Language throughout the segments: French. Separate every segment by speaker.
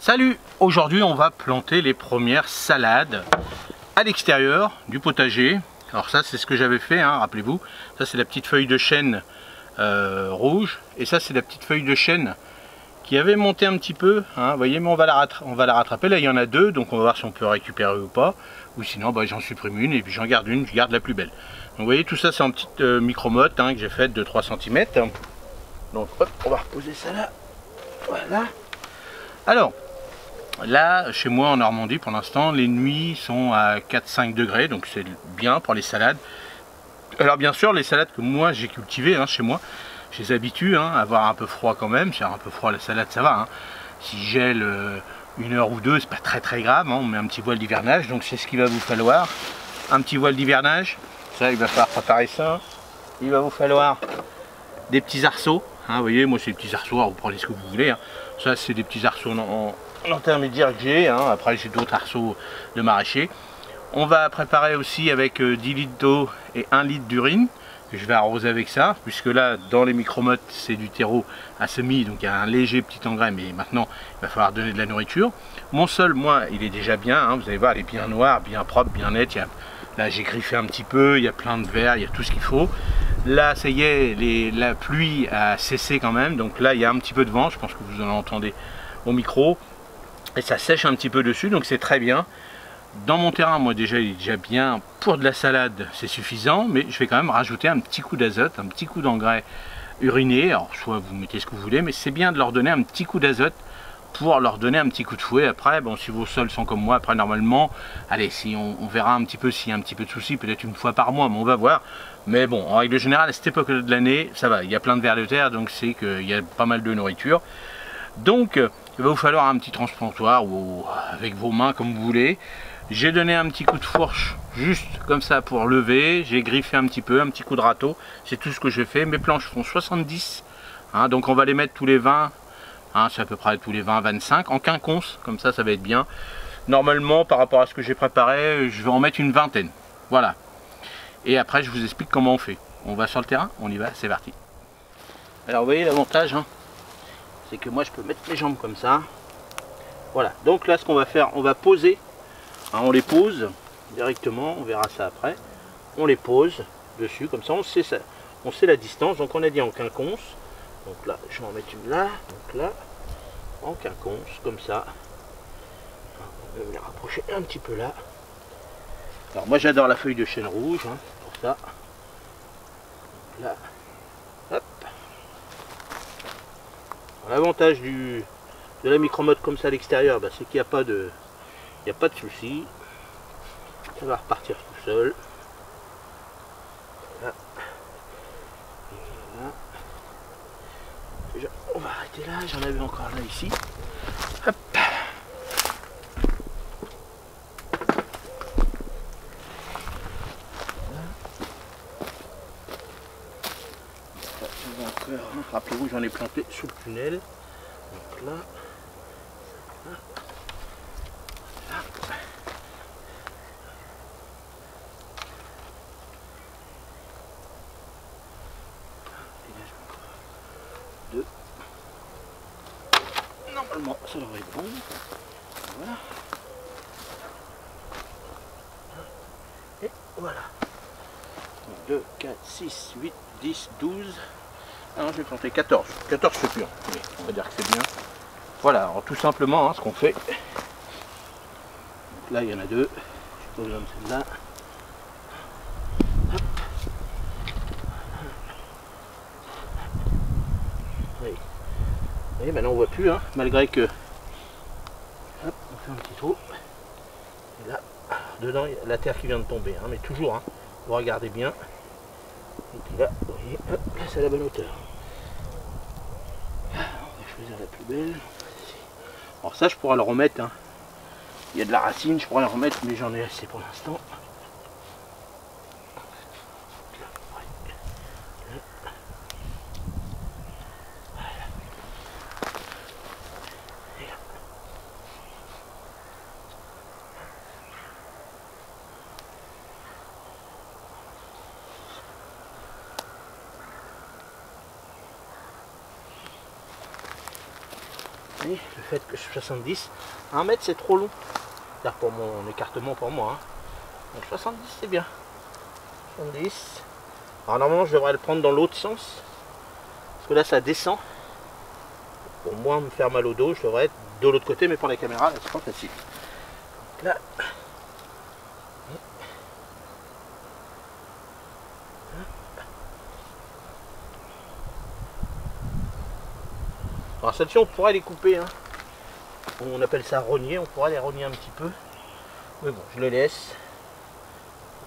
Speaker 1: Salut! Aujourd'hui on va planter les premières salades à l'extérieur du potager. Alors ça c'est ce que j'avais fait, hein, rappelez-vous. Ça c'est la petite feuille de chêne rouge. Et ça c'est la petite feuille de chêne qui avait monté un petit peu. Hein, vous voyez, mais on va la rattraper. Là il y en a deux, donc on va voir si on peut récupérer ou pas. Ou sinon bah, j'en supprime une et puis j'en garde une, je garde la plus belle. Donc vous voyez tout ça c'est en petite micro-motte hein, que j'ai faite de 3 cm. Donc hop, on va reposer ça là. Voilà. Alors, là, chez moi en Normandie, pour l'instant, les nuits sont à 4-5 degrés, donc c'est bien pour les salades. Alors bien sûr, les salades que moi j'ai cultivées hein, chez moi, je les habitue hein, à avoir un peu froid quand même. C'est un peu froid la salade, ça va. Hein. Si gèle une heure ou deux, c'est pas très grave. Hein. On met un petit voile d'hivernage, donc c'est ce qu'il va vous falloir. Un petit voile d'hivernage, ça il va falloir préparer ça. Il va vous falloir des petits arceaux. Hein, vous voyez, moi c'est des petits arceaux, alors vous prenez ce que vous voulez. Hein. Ça c'est des petits arceaux en intermédiaire que j'ai, hein. Après j'ai d'autres arceaux de maraîcher. On va préparer aussi avec 10 litres d'eau et 1 litre d'urine, que je vais arroser avec ça, puisque là dans les micro-mottes c'est du terreau à semis, donc il y a un léger petit engrais, mais maintenant il va falloir donner de la nourriture. Mon sol, moi, il est déjà bien, hein. Vous allez voir, il est bien noir, bien propre, bien net. Là j'ai griffé un petit peu, il y a plein de verre, il y a tout ce qu'il faut. Là ça y est, la pluie a cessé quand même, donc là il y a un petit peu de vent, je pense que vous en entendez au micro. Et ça sèche un petit peu dessus, donc c'est très bien. Dans mon terrain, moi déjà, il est déjà bien. Pour de la salade, c'est suffisant, mais je vais quand même rajouter un petit coup d'azote, un petit coup d'engrais uriné. Alors, soit vous mettez ce que vous voulez, mais c'est bien de leur donner un petit coup d'azote pour leur donner un petit coup de fouet. Après, bon, si vos sols sont comme moi, après, normalement, allez, si on verra un petit peu s'il y a un petit peu de soucis, peut-être une fois par mois, mais on va voir. Mais bon, en règle générale, à cette époque de l'année, ça va. Il y a plein de vers de terre, donc c'est qu'il y a pas mal de nourriture. Donc, il va vous falloir un petit transplantoir ou avec vos mains comme vous voulez. J'ai donné un petit coup de fourche juste comme ça pour lever. J'ai griffé un petit peu, un petit coup de râteau. C'est tout ce que je fais. Mes planches font 70. Hein, donc on va les mettre tous les 20. Hein, c'est à peu près tous les 20-25 en quinconce. Comme ça va être bien. Normalement, par rapport à ce que j'ai préparé, je vais en mettre une vingtaine. Voilà. Et après, je vous explique comment on fait. On va sur le terrain, on y va, c'est parti. Alors vous voyez l'avantage, hein, c'est que moi je peux mettre mes jambes comme ça. Voilà, donc là ce qu'on va faire, on va poser, hein, on les pose directement, on verra ça après. On les pose dessus, comme ça on sait la distance. Donc on a dit en quinconce, donc là je vais en mettre une là, donc là en quinconce, comme ça. On va les rapprocher un petit peu là. Alors moi j'adore la feuille de chêne rouge, hein, pour ça. Donc là, hop. L'avantage de la micro-motte comme ça à l'extérieur, bah, c'est qu'il n'y a pas de souci. Ça va repartir tout seul. Voilà. Voilà. Déjà, on va arrêter là. J'en avais encore là ici. Hop. Rappelez-vous, j'en ai planté sous le tunnel. Donc là, là, là. Deux. Normalement, ça devrait être bon. Voilà. Et voilà. 2, 4, 6, 8, 10, 12. Ah non, j'ai planté 14. 14 c'est pur. Mais on va dire que c'est bien. Voilà, alors tout simplement, hein, ce qu'on fait. Donc là, il y en a deux. Je pose comme celle-là. Oui. Vous voyez, maintenant on voit plus, hein, malgré que. Hop, on fait un petit trou. Et là, dedans, il y a la terre qui vient de tomber. Hein, mais toujours, hein, vous regardez bien. Et puis là, vous voyez, hop, là c'est à la bonne hauteur. On va choisir la plus belle. Alors ça je pourrais le remettre, hein. Il y a de la racine, je pourrais le remettre, mais j'en ai assez pour l'instant. Et le fait que je suis 70, 1 mètre c'est trop long. C'est-à-dire pour mon écartement pour moi. Hein. Donc 70 c'est bien. 70. Alors normalement je devrais le prendre dans l'autre sens. Parce que là ça descend. Pour moins me faire mal au dos, je devrais être de l'autre côté, mais pour la caméra, là c'est pas facile. Donc là. Alors celle-ci on pourrait les couper, hein. On appelle ça rogner, on pourrait les rogner un petit peu. Mais bon, je le laisse.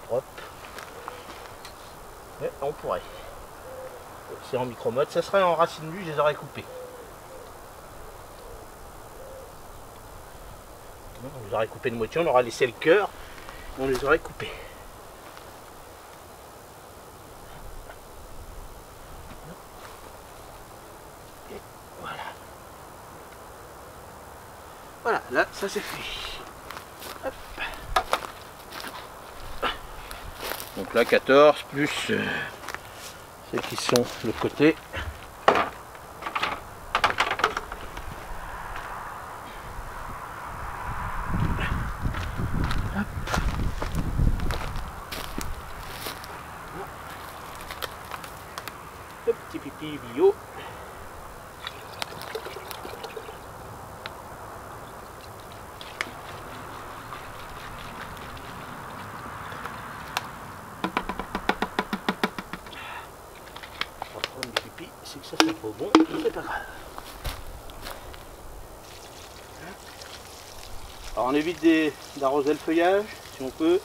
Speaker 1: Propre. Mais on pourrait. C'est en micro mode, ça serait en racine nue, je les aurais coupés. On les aurait coupés de moitié, on aura laissé le cœur, on les aurait coupés. Et voilà. Voilà, là, ça c'est fait. Hop. Donc là, 14 plus celles qui sont de l'autre côté. Le petit pipi bio. Le pipi, c'est que ça c'est pas bon, c'est pas grave. Alors on évite d'arroser le feuillage si on peut.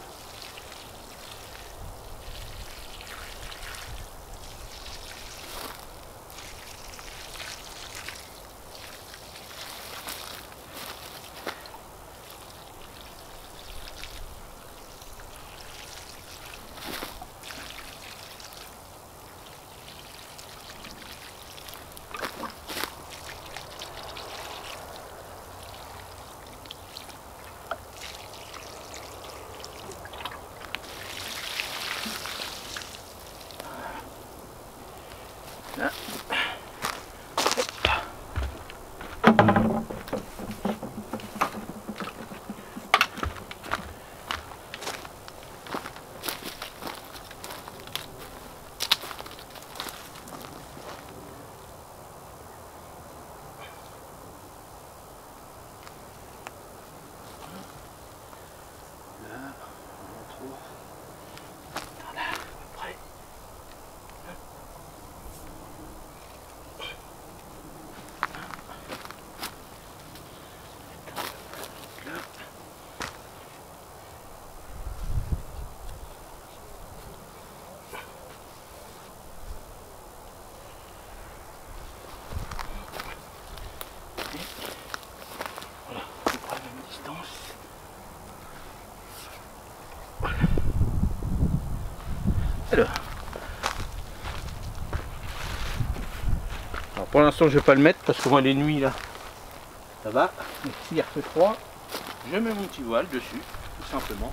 Speaker 1: Là. Alors pour l'instant je vais pas le mettre parce que moi les nuits là ça va, mais s'il refait froid, je mets mon petit voile dessus, tout simplement.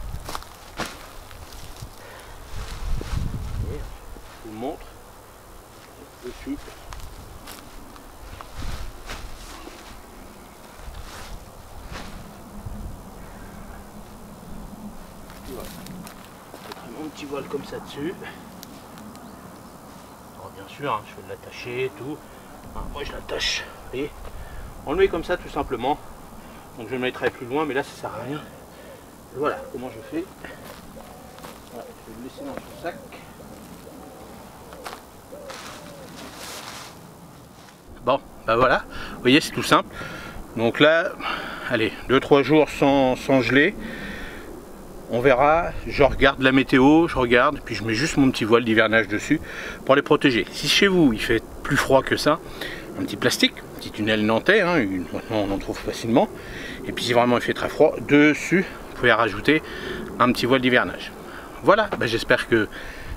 Speaker 1: Et je vous montre dessus. Voilà. Je mettrai mon petit voile comme ça dessus. Alors bien sûr, hein, je vais l'attacher et tout. Hein, moi je l'attache, vous voyez, on le met comme ça tout simplement. Donc je le mettrai plus loin, mais là ça sert à rien. Et voilà comment je fais. Voilà, je vais le laisser dans son sac. Bon, ben voilà, vous voyez c'est tout simple. Donc là, allez, 2-3 jours sans geler. On verra, je regarde la météo, je regarde, puis je mets juste mon petit voile d'hivernage dessus pour les protéger. Si chez vous il fait plus froid que ça, un petit plastique, un petit tunnel nantais, hein, maintenant on en trouve facilement. Et puis si vraiment il fait très froid, dessus, vous pouvez rajouter un petit voile d'hivernage. Voilà, ben j'espère que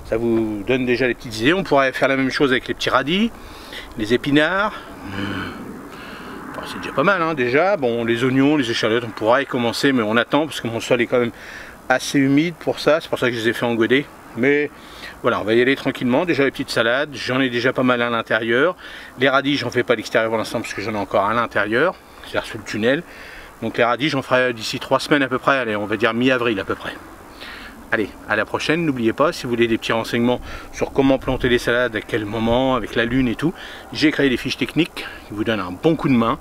Speaker 1: ça vous donne déjà les petites idées. On pourrait faire la même chose avec les petits radis, les épinards. C'est déjà pas mal hein, déjà. Bon, les oignons, les échalotes, on pourra y commencer, mais on attend parce que mon sol est quand même assez humide pour ça. C'est pour ça que je les ai fait en godet. Mais voilà, on va y aller tranquillement. Déjà les petites salades, j'en ai déjà pas mal à l'intérieur. Les radis, j'en fais pas à l'extérieur pour l'instant parce que j'en ai encore à l'intérieur, c'est-à-dire sous le tunnel. Donc les radis, j'en ferai d'ici 3 semaines à peu près, allez, on va dire mi-avril à peu près. Allez, à la prochaine. N'oubliez pas, si vous voulez des petits renseignements sur comment planter les salades, à quel moment, avec la lune et tout, j'ai créé des fiches techniques qui vous donnent un bon coup de main.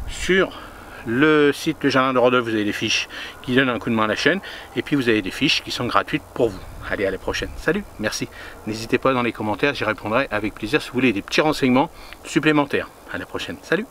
Speaker 1: Sur le site Le Jardin de Rodolphe, vous avez des fiches qui donnent un coup de main à la chaîne. Et puis vous avez des fiches qui sont gratuites pour vous. Allez, à la prochaine. Salut, merci. N'hésitez pas dans les commentaires, j'y répondrai avec plaisir si vous voulez des petits renseignements supplémentaires. À la prochaine. Salut.